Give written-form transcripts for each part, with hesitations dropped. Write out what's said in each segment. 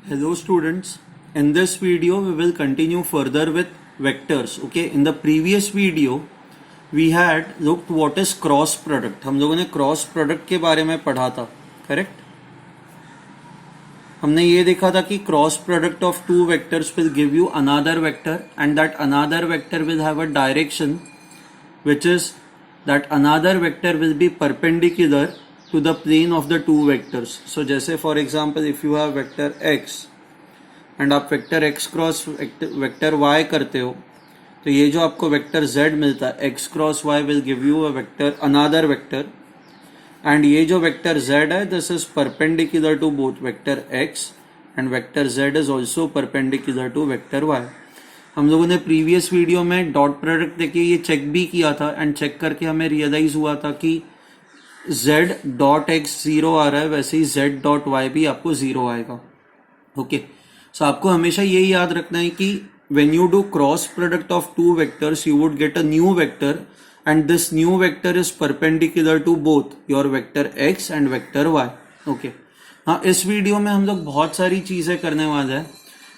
Hello students, in this video we will continue further with vectors. Okay, in the previous video we had looked what is cross product. हम लोगों ने cross product के बारे में पढ़ा था, correct? हमने ये देखा था कि cross product of two vectors will give you another vector and that another vector will have a direction which is that another vector will be perpendicular to the plane of the two vectors. So जैसे for example if you have vector x and आप vector x cross vector y करते हो तो ये जो आपको vector z मिलता है x cross y will give you a vector another vector and ये जो vector z है this is perpendicular to both vector x and vector z is also perpendicular to vector y. हम लोगों ने previous video में dot product देके ये check भी किया था एंड चेक करके हमें रियलाइज हुआ था कि z डॉट एक्स 0 आ रहा है, वैसे ही z डॉट वाई भी आपको 0 आएगा. ओके, सो आपको हमेशा ये याद रखना है कि when you do cross product of two vectors you would get a new vector and this new vector is perpendicular to both your vector x and vector y. Okay, हाँ, इस वीडियो में हम लोग बहुत सारी चीजें करने वाले हैं.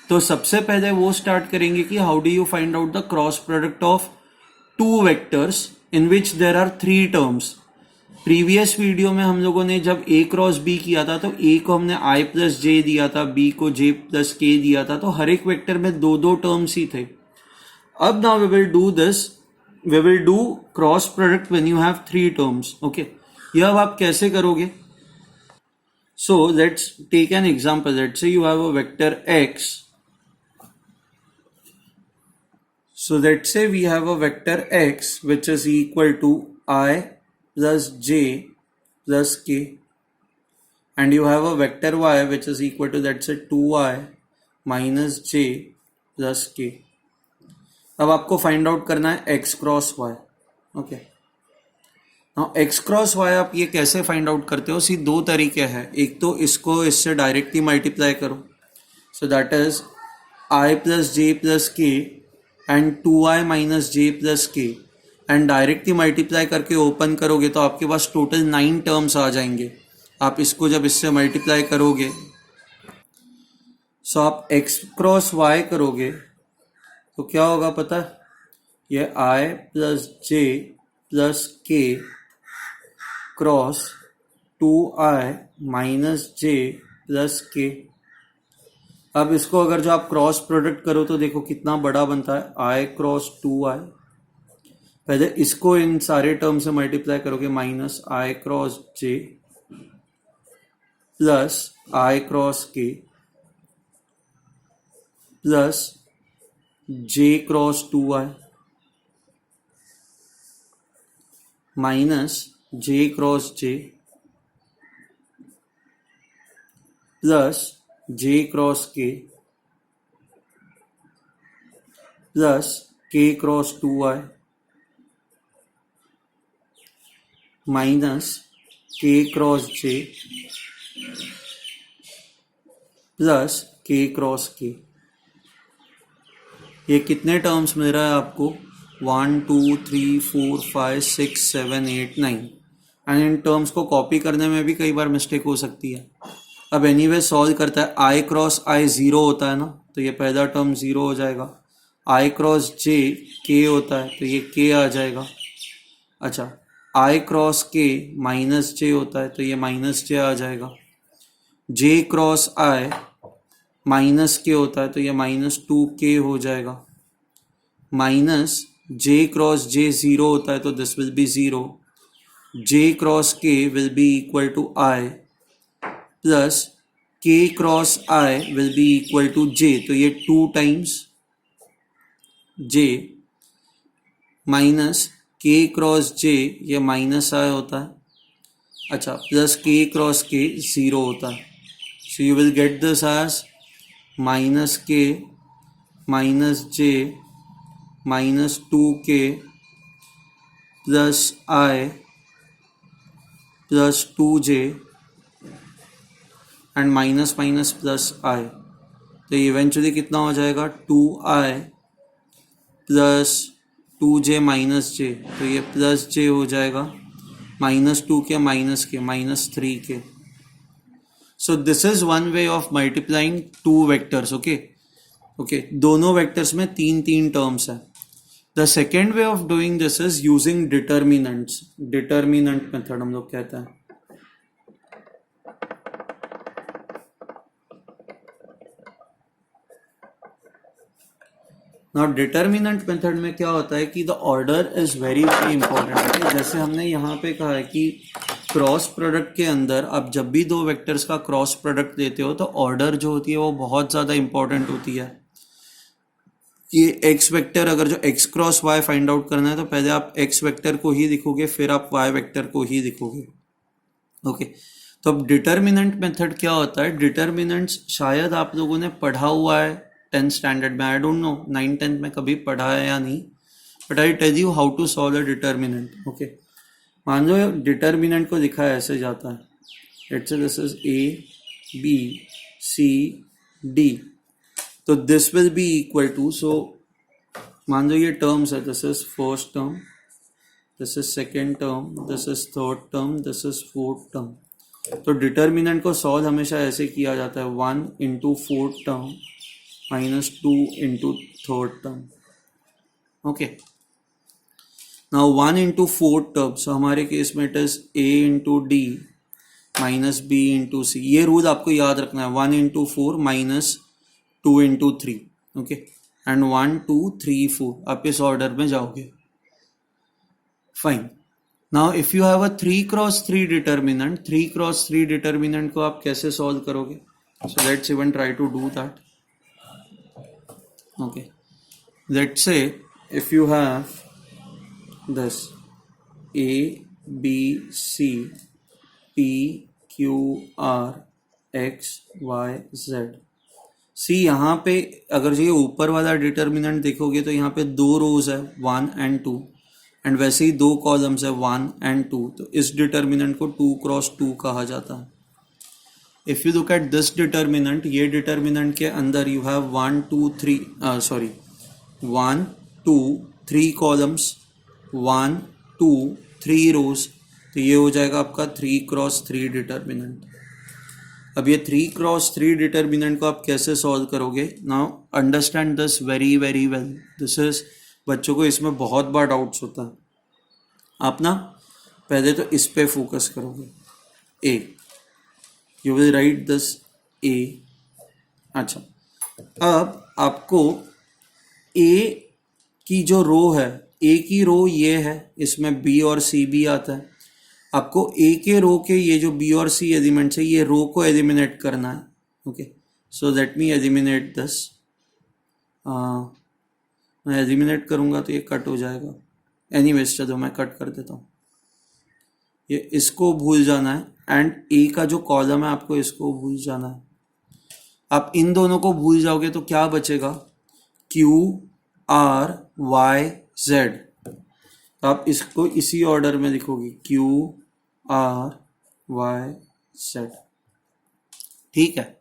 तो सबसे पहले वो स्टार्ट करेंगे कि how do you find out the cross product of two vectors in which there are three terms. Previous video में हम लोगों ने जब a क्रॉस b किया था तो a को हमने i प्लस j दिया था, b को j प्लस k दिया था, तो हर एक वेक्टर में दो दो टर्म्स ही थे. अब now we will do this, we will do cross product when you have three terms. Okay, यह अब आप कैसे करोगे? So let's take an example. Let's say you have a vector x. So let's say we have a vector x which is equal to I plus j plus k and you have a vector y which is equal to let's say 2i minus j plus k. अब आपको find out करना है x cross y. Okay, now x cross y आप ये कैसे find out करते हो? सी दो तरीके हैं. एक तो इसको इससे डायरेक्टली मल्टीप्लाई करो, so that is i plus j plus k and 2i minus J plus के एंड डायरेक्टली मल्टीप्लाई करके ओपन करोगे तो आपके पास टोटल 9 टर्म्स आ जाएंगे. आप इसको जब इससे मल्टीप्लाई करोगे सो आप x क्रॉस y करोगे तो क्या होगा पता है? ये i प्लस जे प्लस के क्रॉस 2i माइनस जे प्लस के. अब इसको अगर जो आप क्रॉस प्रोडक्ट करो तो देखो कितना बड़ा बनता है, i क्रॉस 2i. पहले इसको इन सारे टर्म से मल्टीप्लाई करोगे, minus i cross j plus i cross k plus j cross 2i minus j cross j plus j cross k plus k cross 2i minus k cross j plus k cross k. ये कितने terms मिल रहा है आपको? 1 2 3 4 5 6 7 8 9. And in terms को copy करने में भी कई बार मिस्टेक हो सकती है. अब एनीवे सॉल्व करता है. i क्रॉस i 0 होता है ना, तो ये पहला टर्म 0 हो जाएगा. i क्रॉस j k होता है तो ये k आ जाएगा. अच्छा, i cross k minus j होता है तो ये माइनस j आ जाएगा. j cross i minus k होता है तो ये माइनस 2k हो जाएगा. माइनस j क्रॉस j 0 होता है तो this will be 0. j cross k will be equal to i plus k cross i will be equal to j, तो ये 2 times j minus k cross j, ये minus i होता है. अच्छा, plus k cross k 0 होता है. So you will get this as minus k minus j minus 2k plus i plus 2j and minus minus plus i. तो eventually कितना हो जाएगा? 2i plus 2j minus j, तो ये plus j हो जाएगा. Minus 2k minus k minus 3k. So this is one way of multiplying two vectors. Okay, दोनों vectors में तीन तीन terms है. The second way of doing this is using determinants. Determinant method हम लोग कहते हैं. Now determinant method में क्या होता है कि the order is very very important है. जैसे हमने यहाँ पे कहा है कि क्रॉस प्रोडक्ट के अंदर आप जब भी दो वेक्टर्स का क्रॉस प्रोडक्ट देते हो तो ऑर्डर जो होती है वो बहुत ज़्यादा इंपॉर्टेंट होती है. कि एक्स वेक्टर अगर जो x cross Y find out करना है तो पहले आप एक्स वेक्टर को ही दिखोगे फिर आप वाई वेक्टर को ही दिखोगे. ओके, तो अब डिटर्मिनेंट मेथड क्या होता है. डिटर्मिनेंट्स शायद आप लोगों ने पढ़ा हुआ है 10th स्टैंडर्ड में. आई डोंट नो 9th-10th में कभी पढ़ा है या नहीं, but I tell you how to solve a determinant. Okay, मान लो डिटर्मिनेंट को लिखा ऐसे जाता है. Let's say this is a b c d. तो this will be equal to, so मान लो ये टर्म्स है. This is first term, this is second term, this is third term, this is fourth term. तो determinant को solve हमेशा ऐसे किया जाता है 1 into fourth term minus 2 into third term. Okay, now 1 into fourth term, so हमारे case में it is a into D minus b into C. ये रूल आपको याद रखना है. 1 into 4 minus 2 into 3. Okay, and 1 2 3 4 आप इस ऑर्डर में जाओगे. Fine. Now if you have a 3 cross 3 determinant, 3 cross 3 determinant को आप कैसे सॉल्व करोगे? So let's even try to do that. Okay, let's say if you have this A B C P Q R X Y Z. सी यहाँ पे अगर ये ऊपर वाला डिटर्मिनेंट देखोगे तो यहाँ पे दो रोज है 1 एंड 2, एंड वैसे ही दो कॉलम्स है 1 एंड 2. तो इस डिटर्मिनेंट को 2 क्रॉस 2 कहा जाता है. If you look at this determinant, ये डिटर्मिनेंट के अंदर यू हैव 1 2 3 कॉलम्स, 1 2 3 रोज. तो ये हो जाएगा आपका 3 क्रॉस 3 डिटर्मिनेंट. अब ये 3 क्रॉस 3 डिटर्मिनेंट को आप कैसे सॉल्व करोगे? Now understand this very very well. This is, बच्चों को इसमें बहुत बार डाउट्स होता है. आप ना पहले तो इस पे फोकस करोगे. ए, यू विल राइट दिस ए. अच्छा, अब आपको ए की जो रो है, ए की रो ये है, इसमें बी और सी भी आता है. आपको ए के रो के ये जो बी और सी एलिमेंट्स है ये रो को एलिमिनेट करना है. Okay, so let me eliminate this. मैं एलिमिनेट करूंगा तो ये कट हो जाएगा. एनीवेज चलो मैं कट कर देता हूँ. ये इसको भूल जाना है, एंड ए का जो कॉलम है आपको इसको भूल जाना है. आप इन दोनों को भूल जाओगे तो क्या बचेगा? Q R Y Z. तो आप इसको इसी ऑर्डर में लिखोगे क्यू आर वाई जेड. ठीक है.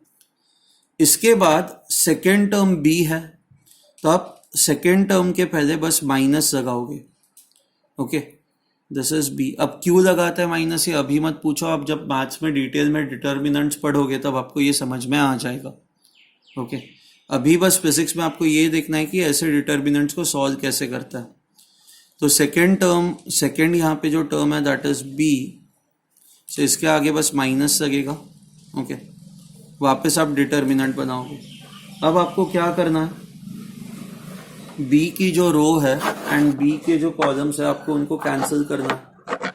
इसके बाद सेकेंड टर्म बी है, तो आप सेकेंड टर्म के पहले बस माइनस लगाओगे. Okay, this is B. अब क्यों लगाते हैं माइनस ये अभी मत पूछो. आप जब मैथ्स में डिटेल में डिटर्मिनेंट्स पढ़ोगे तब आपको ये समझ में आ जाएगा. ओके, अभी बस फिजिक्स में आपको ये देखना है कि ऐसे डिटर्मिनेंट्स को सॉल्व कैसे करता है. तो सेकेंड टर्म, सेकेंड यहाँ पे जो टर्म है दैट इज बी, तो इसके आगे बस माइनस लगेगा. ओके, वापस आप डिटर्मिनेंट बनाओगे. अब आपको क्या करना है? बी की जो रो है एंड बी के जो कॉलम्स है आपको उनको कैंसिल करना है.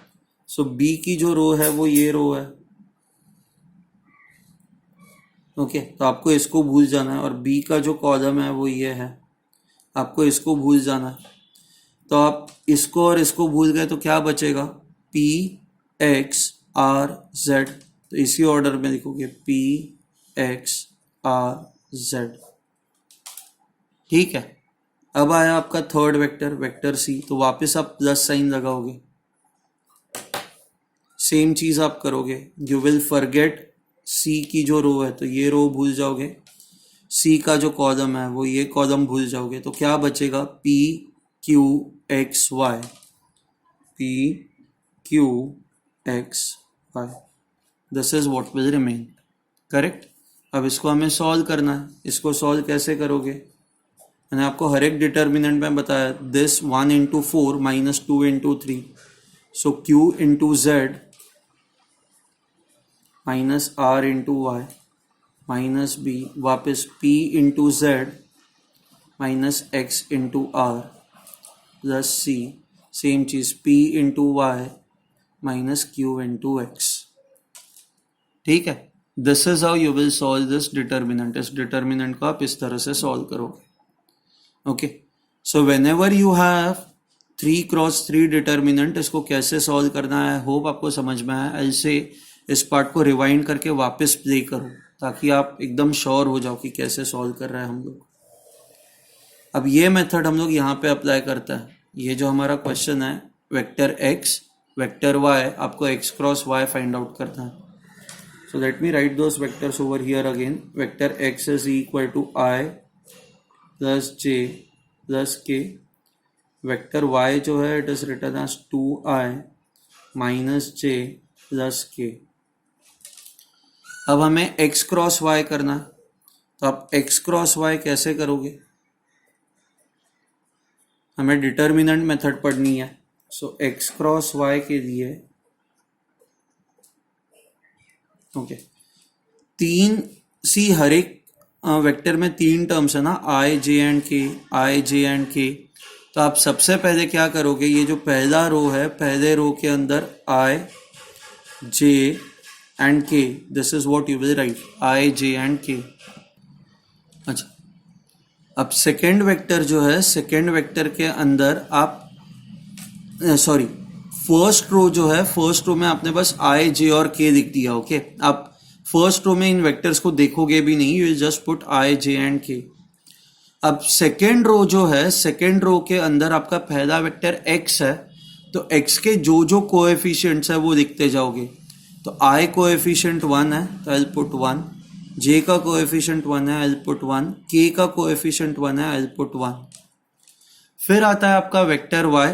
सो बी की जो रो है वो ये रो है. ओके, तो आपको इसको भूल जाना है, और बी का जो कॉलम है वो ये है, आपको इसको भूल जाना है. तो आप इसको और इसको भूल गए तो क्या बचेगा? P x are Z. तो इसी ऑर्डर में लिखोगे पी एक्स आर जेड. ठीक है. अब आया आपका थर्ड वेक्टर, वेक्टर सी. तो वापस आप प्लस साइन लगाओगे. सेम चीज आप करोगे. यू विल फॉरगेट सी की जो रो है, तो ये रो भूल जाओगे. सी का जो कॉलम है वो ये कॉलम भूल जाओगे. तो क्या बचेगा? P Q X Y. P Q X Y. This is what will remain. Correct. अब इसको हमें सॉल्व करना है। इसको सॉल्व कैसे करोगे? मैंने आपको हर एक डिटर्मिनेंट में बताया, this 1 into 4 minus 2 into 3, so q into Z minus R into Y minus B, वापस p into Z minus X into R plus C, same चीज p into Y minus Q into X. ठीक है, this is how you will solve this determinant. इस determinant को आप इस तरह से सॉल्व करोगे। Okay, so whenever you have 3 cross 3 determinant, इसको कैसे सॉल्व करना है, होप आपको समझ में आया। ऐसे इस पार्ट को रिवाइंड करके वापस प्ले करो ताकि आप एकदम श्योर हो जाओ कि कैसे सॉल्व कर रहे हैं हम लोग। अब ये मेथड हम लोग यहाँ पे अप्लाई करता है। ये जो हमारा क्वेश्चन है, वेक्टर एक्स वेक्टर वाई, आपको X cross Y find out करना है। So let me write those vectors over here again. Vector x is equal to I plus j plus k. Vector y जो है it is written as 2I minus j plus k. अब हमें x cross y करना है, तो आप x cross y कैसे करोगे? हमें डिटर्मिनेंट मेथड पढ़नी है। सो x क्रॉस y के लिए ओके, हर एक वेक्टर में 3 टर्म्स है ना, आई जे एंड के, आई जे एंड के। तो आप सबसे पहले क्या करोगे, ये जो पहला रो है, पहले रो के अंदर आई जे एंड के, this is what you will write, I J and के। अच्छा, अब सेकेंड वेक्टर जो है, सेकेंड वेक्टर के अंदर आप सॉरी फर्स्ट रो जो है, फर्स्ट रो में आपने बस आई जे और के लिख दिया। ओके, आप फर्स्ट रो में इन वेक्टर्स को देखोगे भी नहीं, you just put I J and के। अब सेकेंड रो जो है, सेकेंड रो के अंदर आपका पहला वेक्टर एक्स है, तो एक्स के जो जो कोएफिशिएंट्स है वो लिखते जाओगे। तो आई कोएफिशिएंट 1 है तो आई पुट 1, जे का कोएफिशिएंट 1 है आई पुट 1, के का कोएफिशिएंट 1 है आई पुट 1। फिर आता है आपका वेक्टर वाई,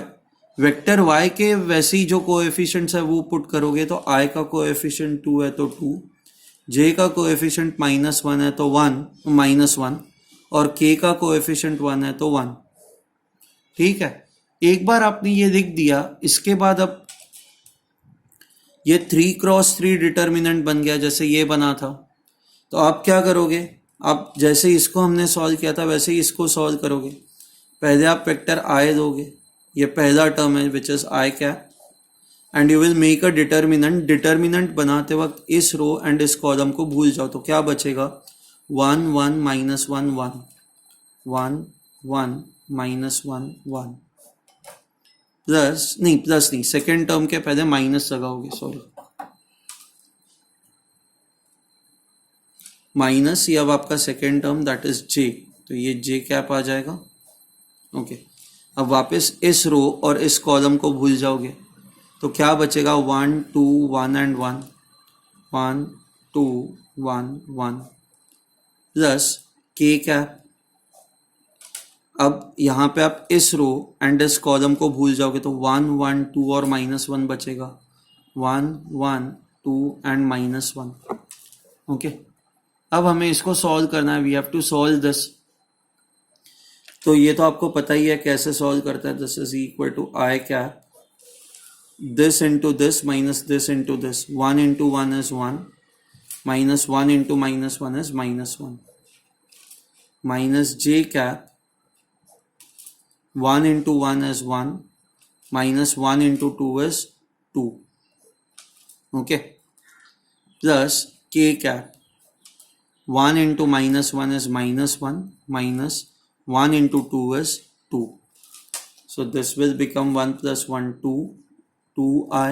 वेक्टर y के वैसे ही जो कोएफिशिएंट्स है वो पुट करोगे। तो i का कोएफिशिएंट 2 है तो 2, j का कोएफिशिएंट -1 है तो 1 -1, और k का कोएफिशिएंट 1 है तो 1। ठीक है, एक बार आपने ये लिख दिया, इसके बाद अब ये 3 क्रॉस 3 डिटर्मिनेंट बन गया जैसे ये बना था। तो आप क्या करोगे, आप जैसे इसको हमने सॉल्व किया था वैसे ही इसको सॉल्व करोगे। पहले आप वेक्टर i दोगे, ये पहला टर्म है which is I cap, and you will make a determinant. Determinant बनाते वक्त इस रो एंड इस कॉलम को भूल जाओ, तो क्या बचेगा, 1 1 -1 1 1 1 -1 1 प्लस नहीं, सेकेंड टर्म के पहले माइनस लगाओगे, सॉरी माइनस, ये अब आपका सेकेंड टर्म दैट इज जे, तो ये जे कैप आ जाएगा। ओके, अब वापस इस रो और इस कॉलम को भूल जाओगे, तो क्या बचेगा, 1 2 1 एंड 1 1 2 1 1 प्लस के कैप। अब यहाँ पे आप इस रो एंड इस कॉलम को भूल जाओगे, तो 1 1 2 और -1 बचेगा, 1 1 2 एंड -1। ओके, अब हमें इसको सॉल्व करना है, we have to solve this. तो ये तो आपको पता ही है कैसे सॉल्व करता है। This is equal to I cap, this into this minus this into this, 1 into 1 is 1, -1 into -1 is -1, minus J cap, 1 into 1 is 1, -1 into 2 is 2। Okay, plus K cap, 1 into -1 is -1, minus 1 into 2 is 2. So this will become 1 plus 1, 2, 2i.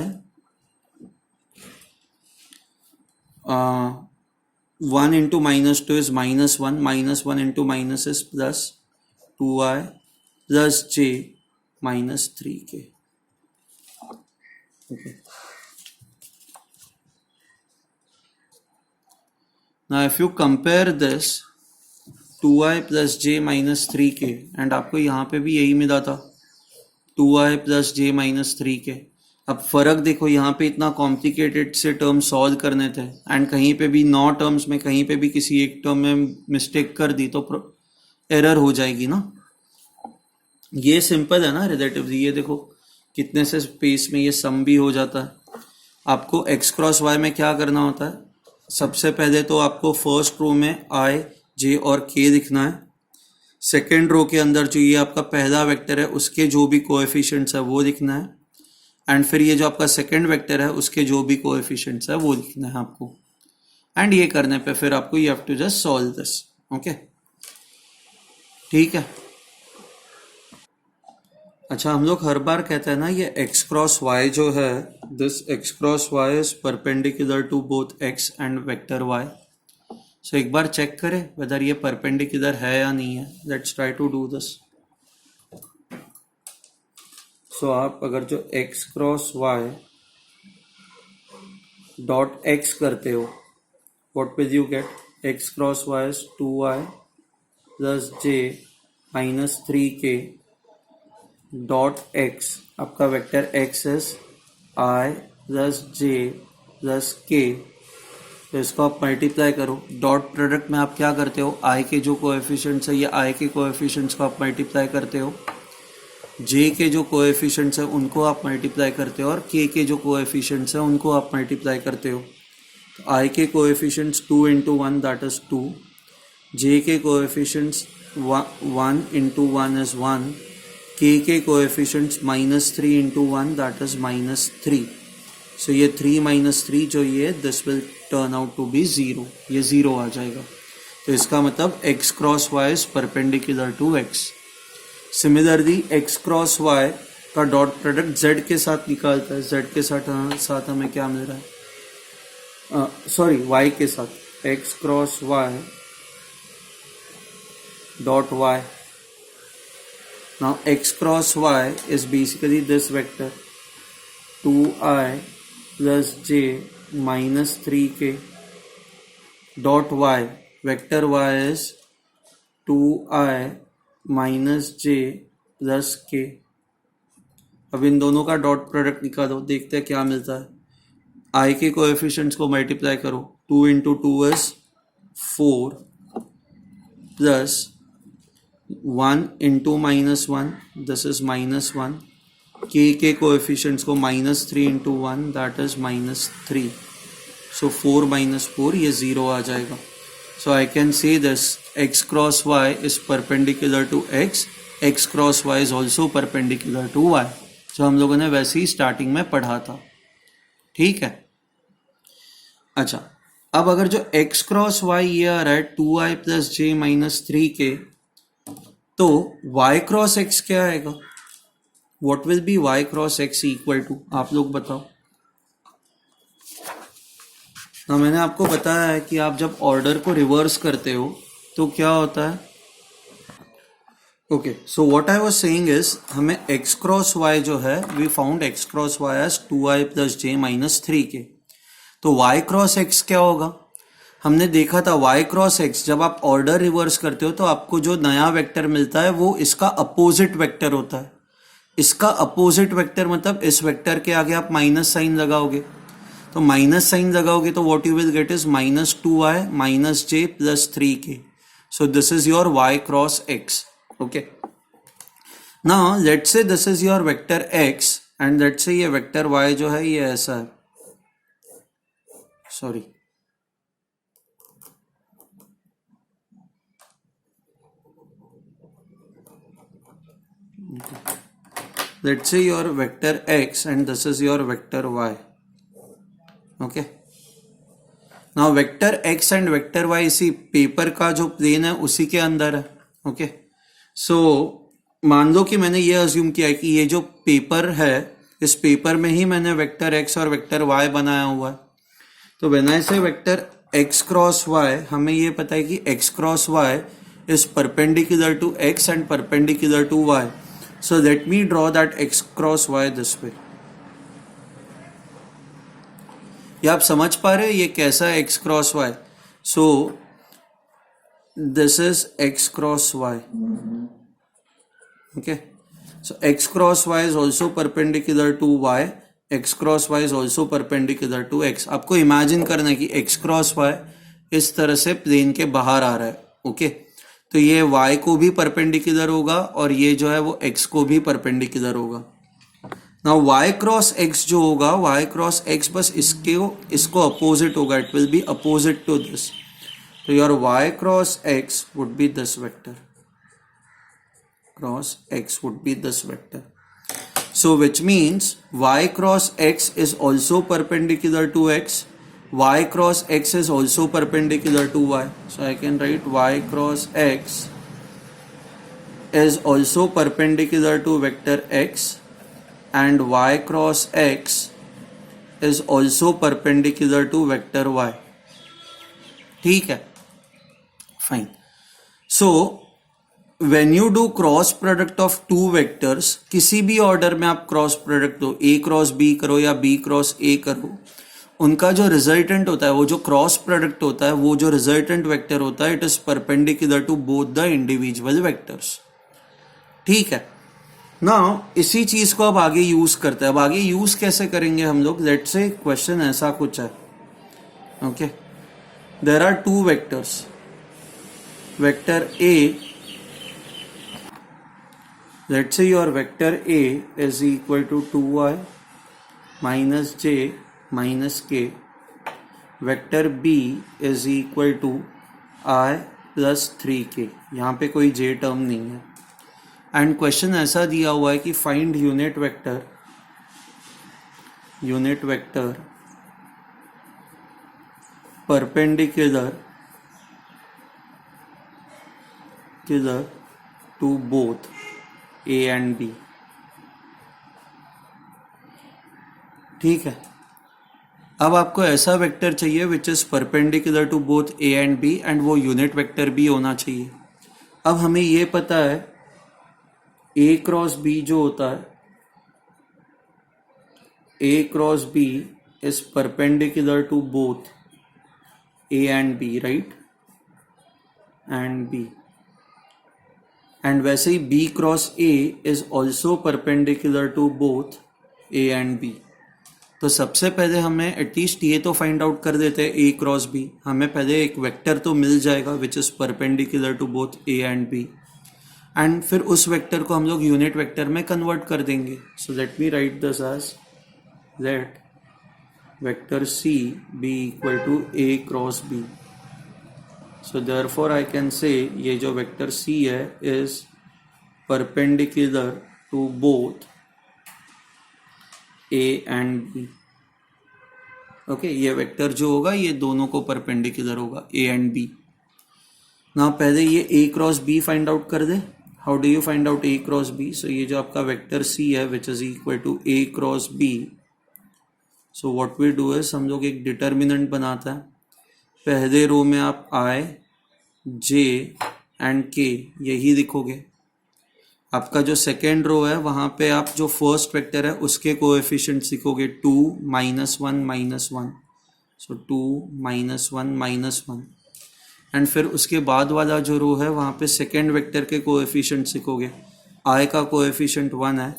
1 into -2 is -1, -1 into minus is plus 2i plus j minus 3k. Okay. Now if you compare this 2i plus j minus 3k, and आपको यहाँ पे भी यही मिला था 2i plus j minus 3k, अब फर्क देखो, यहाँ पे इतना कॉम्प्लिकेटेड से टर्म सॉल्व करने थे एंड कहीं पे भी 9 टर्म्स में कहीं पे भी किसी एक टर्म में मिस्टेक कर दी तो एरर हो जाएगी ना। ये सिंपल है ना रिलेटिव, ये देखो कितने से स्पेस में ये सम भी हो जाता है। आपको एक्स क्रॉस वाई में क्या करना होता है, सबसे पहले तो आपको फर्स्ट रो में आई जे और के दिखना है, सेकेंड रो के अंदर जो ये आपका पहला वेक्टर है उसके जो भी कोएफिशिएंट्स है वो लिखना है, एंड फिर ये जो आपका सेकेंड वेक्टर है उसके जो भी कोएफिशिएंट्स है वो लिखना है आपको। एंड ये करने पे फिर आपको you have to just solve this. Okay, ठीक है। अच्छा, हम लोग हर बार कहते हैं ना ये एक्स क्रॉस वाई जो है, this x cross Y is perpendicular to both x and vector y. So एक बार चेक करें वेदर ये परपेंडिकुलर है या नहीं है। Let's try to do this. So आप अगर जो x cross Y dot x करते हो, what will you get? X cross Y is 2i plus J minus 3k dot x, आपका vector x is i plus j plus k. तो इसको आप multiply करो। डॉट प्रोडक्ट में आप क्या करते हो, आई के जो कोएफिशिएंट्स है, ये आई के कोएफिशिएंट्स को आप मल्टीप्लाई करते हो, जे के जो कोएफिशिएंट्स है उनको आप मल्टीप्लाई करते हो, और के जो कोएफिशिएंट्स है उनको आप मल्टीप्लाई करते हो। तो आई के coefficients 2 into 1 that is 2, J के कोएफिशिएंट्स 1 इंटू 1 इज 1, के coefficients -3 into 1 that is -3। So ये 3 माइनस 3 जो ये this will turn out to be 0, ये 0 आ जाएगा। तो इसका मतलब X cross Y is perpendicular to X. Similarly X cross Y का डॉट प्रोडक्ट जेड के साथ निकालता है, जेड के साथ हमें क्या मिल रहा है, सॉरी वाई के साथ, X cross Y dot Y. Now x cross y is basically this vector 2i plus j minus 3k dot y. Vector y is 2i minus j plus k. अब इन दोनों का डॉट प्रोडक्ट निकालो, देखते हैं क्या मिलता है। i के कोएफिशिएंट्स को मल्टीप्लाई करो, 2 into 2 is 4 plus 1 into -1 this is -1, के कोएफिशिएंट्स को -3 into 1 that is -3। So 4 minus 4 ये 0 आ जाएगा। So I can say this x cross Y is perpendicular to x, x cross Y is also perpendicular to y, जो हम लोगों ने वैसे ही स्टार्टिंग में पढ़ा था। ठीक है। अच्छा, अब अगर जो एक्स क्रॉस वाई ये आ रहा है 2i प्लस जे माइनस 3k, तो y क्रॉस x क्या आएगा? What will be y cross x equal to, आप लोग बताओ ना। मैंने आपको बताया है कि आप जब ऑर्डर को रिवर्स करते हो तो क्या होता है। Okay, so what I was saying is, हमें x क्रॉस y जो है, we found x cross y as 2i plus J minus 3k। तो y क्रॉस x क्या होगा? हमने देखा था y क्रॉस x, जब आप ऑर्डर रिवर्स करते हो तो आपको जो नया वेक्टर मिलता है वो इसका अपोजिट वेक्टर होता है। इसका अपोजिट वेक्टर मतलब इस वेक्टर के आगे आप माइनस साइन लगाओगे, तो माइनस साइन लगाओगे तो what you will gate is -2i minus J plus 3k। So this is your y cross x। Okay, now let's say this is your vector x and let's say ये vector y जो है ये ऐसा है, sorry let's say your vector x and this is your vector y. Okay, now vector x and vector y इसी paper का जो plane है उसी के अंदर है। ओके, सो मान लो कि मैंने ये अज्यूम किया है कि ये जो पेपर है, इस पेपर में ही मैंने वेक्टर x और वेक्टर y बनाया हुआ है। तो व्हेन आई से वेक्टर x क्रॉस y, हमें ये पता है कि x cross y is perpendicular to x and perpendicular to y. So let me draw that x cross y this way. ये आप समझ पा रहे हो ये कैसा है x cross y? So this is x cross y. Okay. So x cross y is also perpendicular to y. X cross Y is also perpendicular to X. आपको इमेजिन करना है कि एक्स क्रॉस वाई इस तरह से plane के बाहर आ रहा है, ओके। तो ये y को भी परपेंडिकुलर होगा और ये जो है वो x को भी परपेंडिकुलर होगा। नाउ y क्रॉस x जो होगा, y क्रॉस x बस इसको अपोजिट होगा, it will be opposite to this. तो your y cross x would be this vector, cross x would be this vector. So which means y cross x is also perpendicular to x, y cross x is also perpendicular to y. So I can write y cross x is also perpendicular to vector x and y cross x is also perpendicular to vector y. ठीक है, fine. So when you do cross product of two vectors, किसी भी order में आप cross product दो, a cross b करो या b cross a करो, उनका जो रिजल्टेंट होता है, वो जो क्रॉस प्रोडक्ट होता है, वो जो रिजल्टेंट वेक्टर होता है, it is perpendicular to both the individual vectors. ठीक है, नाउ इसी चीज को अब आगे यूज करते हैं। अब आगे यूज कैसे करेंगे हम लोग? लेट्स से क्वेश्चन ऐसा कुछ है, okay. There are two vectors, vector a, let's say your vector A is equal to 2y minus j minus k. Vector B is equal to I plus 3k. यहाँ पे कोई j term नहीं है। And question ऐसा दिया हुआ है कि find unit vector perpendicular to both A and B। ठीक है, अब आपको ऐसा वेक्टर चाहिए which is perpendicular to both A and B and वो यूनिट वेक्टर भी होना चाहिए। अब हमें ये पता है A क्रॉस B जो होता है, A cross B is perpendicular to both A and B, right, and B। And वैसे ही B cross A is also perpendicular to both A and B। तो सबसे पहले हमें एटलीस्ट ये तो फाइंड आउट कर देते हैं A क्रॉस B, हमें पहले एक वेक्टर तो मिल जाएगा which is perpendicular to both A and B, and फिर उस वेक्टर को हम लोग यूनिट वेक्टर में कन्वर्ट कर देंगे। So let me write this as let vector C be equal to A cross B। So therefore I can say ये जो वेक्टर C है is perpendicular to both A and B। Okay, ये vector जो होगा ये दोनों को perpendicular होगा A and B। ना पहले ये A cross B find out कर दे। How do you find out A cross B? So ये जो आपका वेक्टर C है which is equal to A cross B। So what we do is हम लोग एक डिटर्मिनेंट बनाते हैं। पहले रो में आप I, J एंड K यही लिखोगे। आपका जो सेकेंड रो है वहाँ पे आप जो फर्स्ट वेक्टर है उसके कोएफिशिएंट्स लिखोगे 2 -1 -1। सो 2 -1 -1 एंड फिर उसके बाद वाला जो रो है वहाँ पे सेकेंड वेक्टर के कोएफिशिएंट्स लिखोगे। I का कोएफिशिएंट 1 है,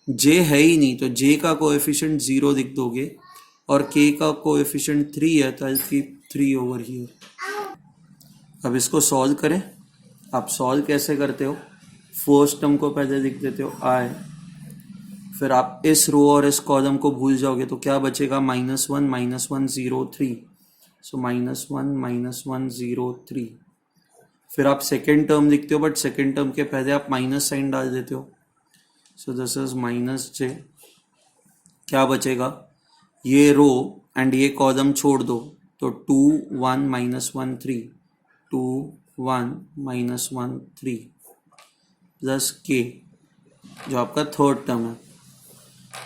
J है ही नहीं तो J का कोएफिशिएंट 0 लिख दोगे और K का कोएफिशिएंट 3 है तो आई कीप 3 ओवर हियर। अब इसको सॉल्व करें। आप सॉल्व कैसे करते हो? फर्स्ट टर्म को पहले लिख देते हो I, फिर आप इस रो और इस कॉलम को भूल जाओगे तो क्या बचेगा? -1 -1 0 3। सो -1 -1 0 3। फिर आप सेकेंड टर्म लिखते हो बट सेकेंड टर्म के पहले आप माइनस साइन डाल देते हो। सो दिस इज -j। क्या बचेगा? ये रो एंड ये कॉलम छोड़ दो तो 2 1 -1 3 2 1 -1 3 प्लस k जो आपका थर्ड टर्म है।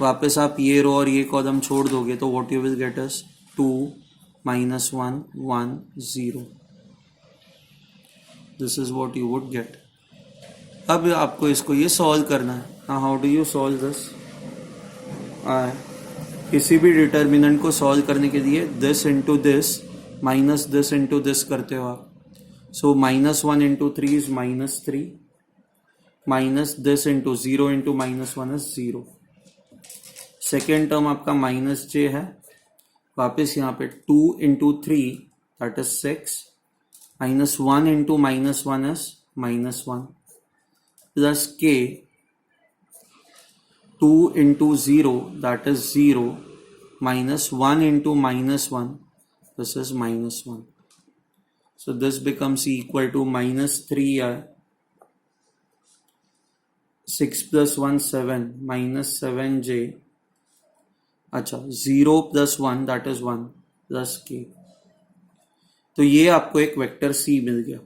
वापस आप ये रो और ये कॉलम छोड़ दोगे तो what you will gate is 2 -1 1 0। This is what you would gate. अब आपको इसको ये सॉल्व करना है। Now how do you solve this? किसी भी डिटर्मिनेंट को सॉल्व करने के लिए this into this minus this into this करते हो आप। सो -1 into 3 is -3 minus this into 0 into -1 is 0। Second term आपका माइनस जे है, वापस यहाँ पे 2 into 3 that is 6, minus 1 into minus 1 is minus 1, plus के 2 into 0 that is 0, minus 1 into minus 1, this is minus 1. So this becomes equal to minus 3i, 6 plus 1 7, minus 7j, अच्छा 0 plus 1 that is 1 plus k. तो ये आपको एक vector c मिल गया.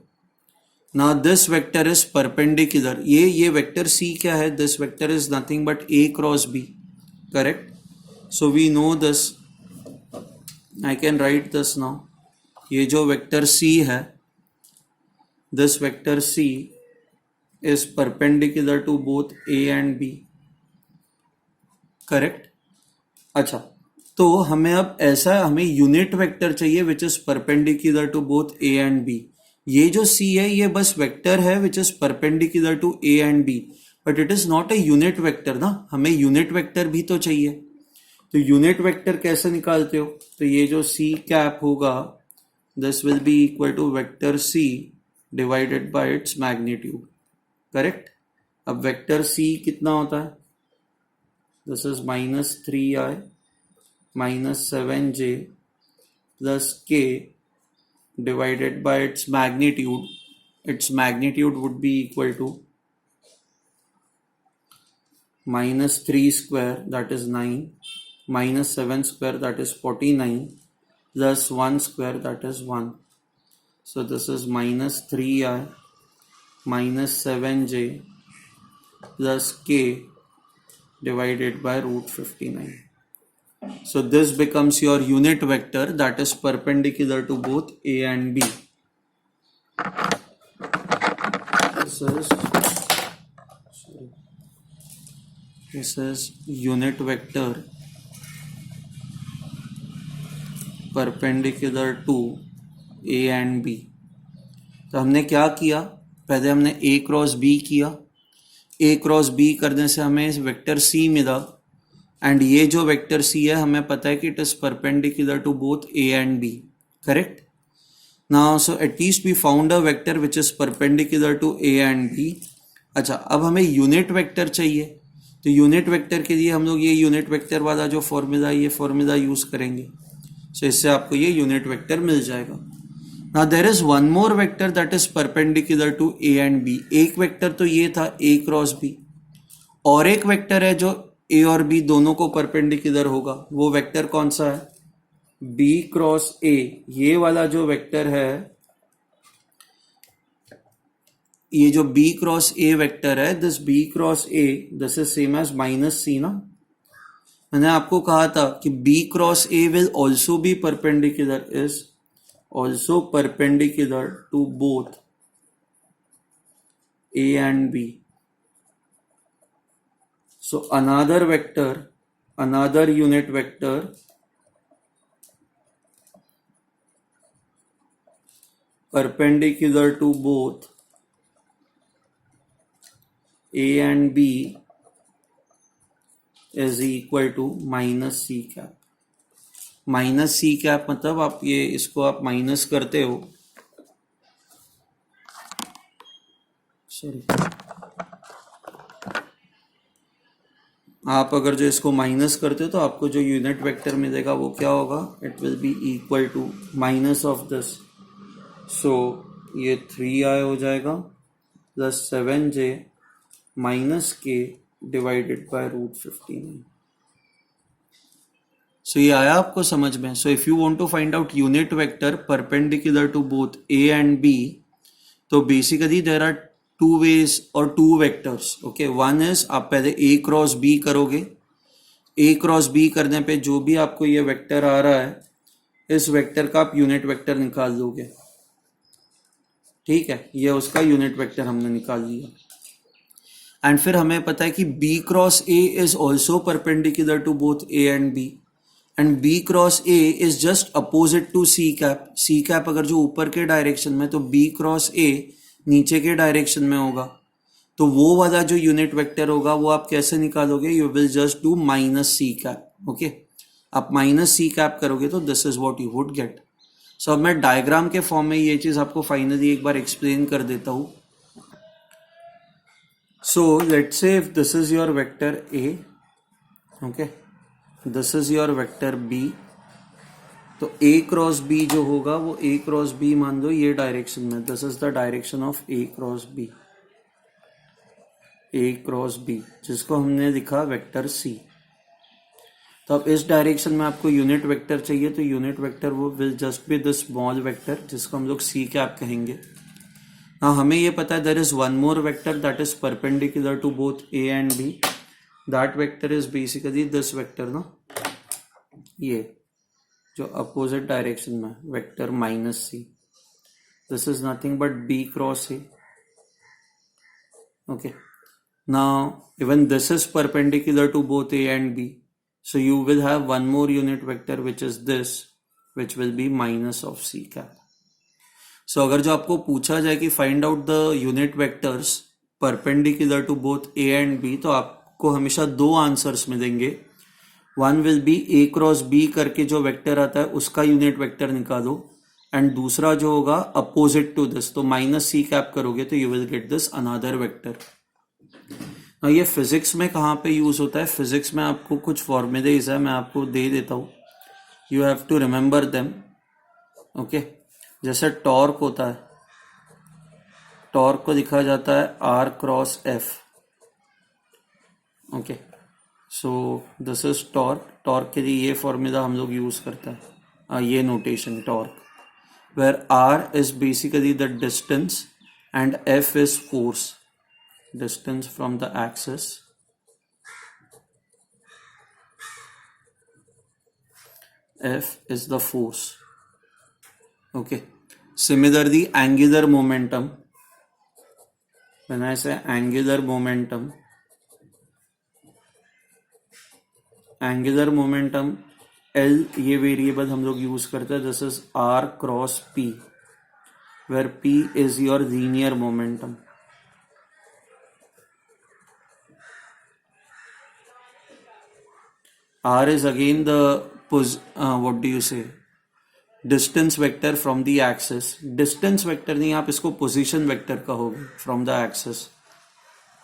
Now this vector is perpendicular. ये vector c क्या है? This vector is nothing but a cross b, correct? So we know this. I can write this now. ये जो वेक्टर c है, this vector c is perpendicular to both a and b, correct? अच्छा, तो हमें अब ऐसा हमें unit vector चाहिए which is perpendicular to both a and b. ये जो c है ये बस वेक्टर है which is perpendicular to a and b, but it is not a unit vector ना. हमें यूनिट वेक्टर भी तो चाहिए. तो यूनिट वेक्टर कैसे निकालते हो? तो ये जो c कैप होगा, this will be equal to vector c divided by its magnitude, correct? अब वेक्टर c कितना होता है? This is minus 3i minus 7j plus k divided by its magnitude. Its magnitude would be equal to minus 3 square that is 9, minus 7 square that is 49, plus 1 square that is 1. So this is minus 3i minus 7j plus k divided by root 59. So this becomes your unit vector that is perpendicular to both a and b. This is unit vector perpendicular to a and b. तो हमने क्या किया? पहले हमने a cross b किया. a cross b करने से हमें वेक्टर c मिला, एंड ये जो वेक्टर c है हमें पता है कि it is perpendicular to both a and b, correct? Now so at least we found a vector which is perpendicular to a and b. अच्छा, अब हमें यूनिट वेक्टर चाहिए. तो यूनिट वेक्टर के लिए हम लोग ये यूनिट वेक्टर वाला जो फॉर्मूला ये फॉर्मूला यूज करेंगे. सो इससे आपको ये यूनिट वेक्टर मिल जाएगा. Now there is one more vector that is perpendicular to a and b. एक वेक्टर तो ये था a क्रॉस b, और एक वेक्टर है जो a और b दोनों को परपेंडिकुलर होगा. वो वेक्टर कौन सा है? b cross a. ये वाला जो वेक्टर है, ये जो b क्रॉस a वेक्टर है, this b cross a this is same as minus c ना. मैंने आपको कहा था कि b cross a will also be perpendicular, is also perpendicular to both a and b. So another vector, another unit vector perpendicular to both a and b is equal to minus c cap. Minus c cap मतलब आप ये इसको आप minus करते हो, sorry, आप अगर जो इसको माइनस करते हो तो आपको जो यूनिट वेक्टर मिलेगा वो क्या होगा? It will be equal to minus of this. So ये 3i हो जाएगा plus 7j minus k divided by root 59. So ये आया आपको समझ में? So if you want to find out unit vector perpendicular to both a and b, तो basically there are two ways और two vectors. Okay, one is आप पहले a cross b करोगे. a क्रॉस b करने पे जो भी आपको ये वेक्टर आ रहा है, इस वेक्टर का आप यूनिट वेक्टर निकाल दोगे. ठीक है, ये उसका यूनिट वेक्टर हमने निकाल लिया. एंड फिर हमें पता है कि b cross a is also perpendicular to both a and b, and b cross a is just opposite to c cap. c cap अगर जो ऊपर के डायरेक्शन में, तो b क्रॉस a नीचे के डायरेक्शन में होगा. तो वो वाला जो यूनिट वेक्टर होगा वो आप कैसे निकालोगे, you will just do minus c cap. Okay, आप माइनस सी कैप करोगे तो this is what you would get. So अब मैं डायग्राम के फॉर्म में ये चीज आपको फाइनली एक बार एक्सप्लेन कर देता हूं। So let's say if this is your vector A, okay, this is your vector B, तो ए क्रॉस बी जो होगा वो ए क्रॉस बी मान लो ये डायरेक्शन में, this is the direction of A cross B, A cross B, जिसको हमने लिखा वेक्टर सी। तो अब इस डायरेक्शन में आपको यूनिट वेक्टर चाहिए, तो यूनिट वेक्टर वो will just be this small vector जिसको हम लोग सी कैप कहेंगे। हाँ, हमें ये पता है there is one more vector that is perpendicular to both A and B, that vector is basically this vector ना, ये जो अपोजिट डायरेक्शन में vector minus C, this is nothing but B cross A. Okay, now even this is perpendicular to both A and B, so you will have one more unit vector which is this, which will be minus of C cap. So अगर जो आपको पूछा जाए कि find out the unit vectors perpendicular to both A and B, तो आपको हमेशा दो आंसर्स मिलेंगे। One will be A cross B करके जो वेक्टर आता है उसका यूनिट वेक्टर निकालो, एंड दूसरा जो होगा अपोजिट टू दिस, तो माइनस सी कैप करोगे तो you will get this another vector. ये फिजिक्स में कहाँ पे यूज होता है, फिजिक्स में आपको कुछ फॉर्मूलेज है, मैं आपको दे देता हूँ, you have to remember them. Okay, जैसे टॉर्क होता है, टॉर्क को लिखा जाता है R cross F. Okay, so this is torque, torque के लिए ये फॉर्मूला हम लोग यूज करते हैं, ये notation torque, where R is basically the distance and F is force, distance from the axis, F is the force. Okay, similarly angular momentum, when I say angular momentum L ये variable हम लोग use करते हैं, this is R cross P, where P is your linear momentum. R is again the what do you say, distance vector from the axis, distance vector नहीं, आप इसको position vector कहोगे from the axis।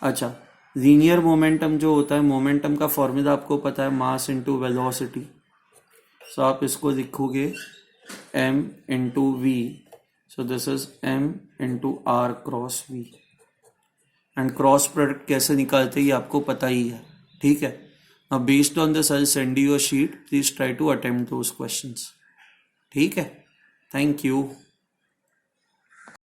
अच्छा, linear momentum जो होता है, momentum का formula आपको पता है, mass into velocity, so आप इसको लिखोगे m into v, so this is m into r cross v, and cross product कैसे निकालते हैं ये आपको पता ही है, ठीक है। Now based on this I'll send you a sheet, please try to attempt those questions, ठीक है, thank you।